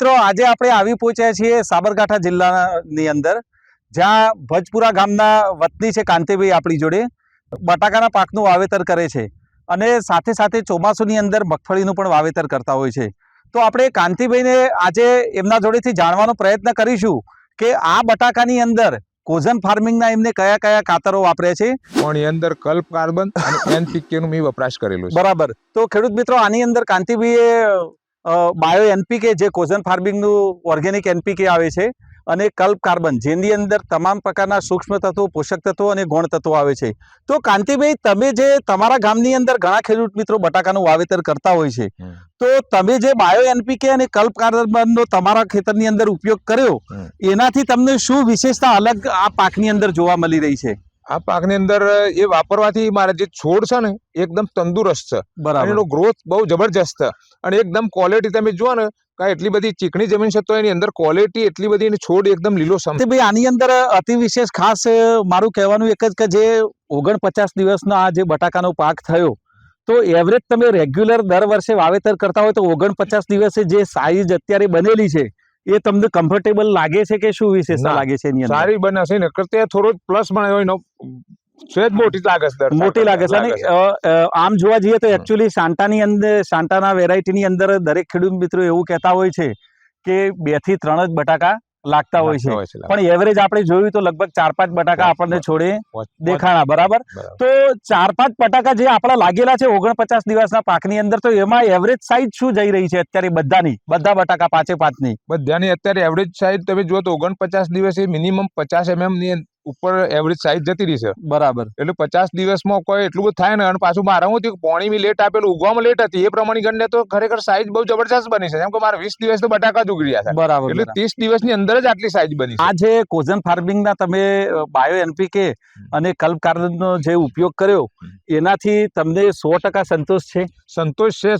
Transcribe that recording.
મિત્રો આજે આપણે આવી પહોંચ્યા છીએ સાબરકાંઠા જિલ્લાની અંદર, જ્યાં ભજપુરા ગામના વતની છે કાંતિભાઈ આપણી જોડે બટાકાના પાકનું વાવેતર કરે છે અને સાથે સાથે ચોમાસુની અંદર મગફળીનું પણ વાવેતર કરતા હોય છે. તો આપણે કાંતિભાઈને આજે એમના જોડેથી જાણવાનો પ્રયત્ન કરીશું કે આ બટાકાની અંદર કોઝન ફાર્મિંગના એમને કયા કયા ખાતરો વાપરે છે. પણ એ અંદર કલ્પ કાર્બન અને એનપીકે નું મેં વપરાશ કરેલો છે. બરાબર. તો ખેડૂત મિત્રો, આની અંદર કાંતિભાઈએ બાયો એનપીકે, જે કોઝન ફાર્મિંગનું ઓર્ગેનિક એનપીકે આવે છે, અને કલ્પ કાર્બન, જેની અંદર તમામ પ્રકારના સૂક્ષ્મ તત્વો, પોષક તત્વો અને ગૌણ તત્વો આવે છે. તો કાંતિભાઈ, તમે જે તમારા ગામની અંદર ઘણા ખેડૂત મિત્રો બટાકાનું વાવેતર કરતા હોય છે, તો તમે જે બાયો એનપીકે અને કલ્પ કાર્બનનો તમારા ખેતરની અંદર ઉપયોગ કર્યો, એનાથી તમને શું વિશેષતા અલગ આ પાકની અંદર જોવા મળી રહી છે? આ પાકની અંદર એ વાપરવાથી મારા જે છોડ છે ને એકદમ તંદુરસ્ત છે. બરાબર. એનો ગ્રોથ બહુ જબરજસ્ત છે અને એકદમ ક્વોલિટી તમે જુઓ ને કે એટલી બધી ચીકણી જમીન છે તો એની અંદર ક્વોલિટી એટલી બધી, અને છોડ એકદમ લીલો સમ. ભાઈ, આની અંદર અતિ વિશેષ ખાસ મારું કહેવાનું એક જ કે જે 49 દિવસનો આ જે બટાકાનો પાક થયો, તો એવરેજ તમે રેગ્યુલર દર વર્ષે વાવેતર કરતા હોય તો 49 દિવસે જે સાઈઝ અત્યારે બનેલી છે એ તમને કમ્ફર્ટેબલ લાગે છે કે શું વિશેષતા લાગે છે એની અંદર? સારી બને છે ને કરતે થોડો પ્લસ પણ એનો સહેજ મોટી લાગે છે. મોટી લાગે છે. અને આમ જોવા જઈએ તો એકચ્યુઅલી સાંટાની અંદર, સાંટાના વેરાયટીની અંદર દરેક ખેડૂત મિત્રો એવું કહેતા હોય છે કે 2 થી 3 જ બટાકા લાગતા હોય છે, પણ એવરેજ આપણે જોયું તો લગભગ 4-5 બટાકા આપણને છોડે દેખાણા. બરાબર. તો 4-5 બટાકા જે આપણા લાગેલા છે 49 દિવસના પાકની અંદર, તો એમાં એવરેજ સાઈઝ શું જઈ રહી છે અત્યારે બધા બટાકા 5-5 ની? બધાની અત્યારે એવરેજ સાઈઝ તમે જુઓ તો 49 દિવસે મિનિમમ 50 mm ની ઉપર એવરેજ સાઈઝ જતી રહી છે. બરાબર. એટલે 50 દિવસમાં કોઈ એટલું બધું થાય ને. અને પાછું મારા હું પાણી બી લેટ આપેલું, ઉગવામાં લેટ હતી, એ પ્રમાણે ગણને તો ખરેખર સાઈઝ બહુ જબરજસ્ત બની છે. જેમ કે મારા 20 દિવસ તો બટાકા જ ઉગડ્યા છે. બરાબર. એટલે 30 દિવસની અંદર જ આટલી સાઈઝ બની છે. આ જે કોઝન ફાર્મિંગના તમે બાયો એનપીકે અને કલ્પ કાર્બનનો જે ઉપયોગ કર્યો, એનાથી તમને 100% સંતોષ છે? સંતોષ છે.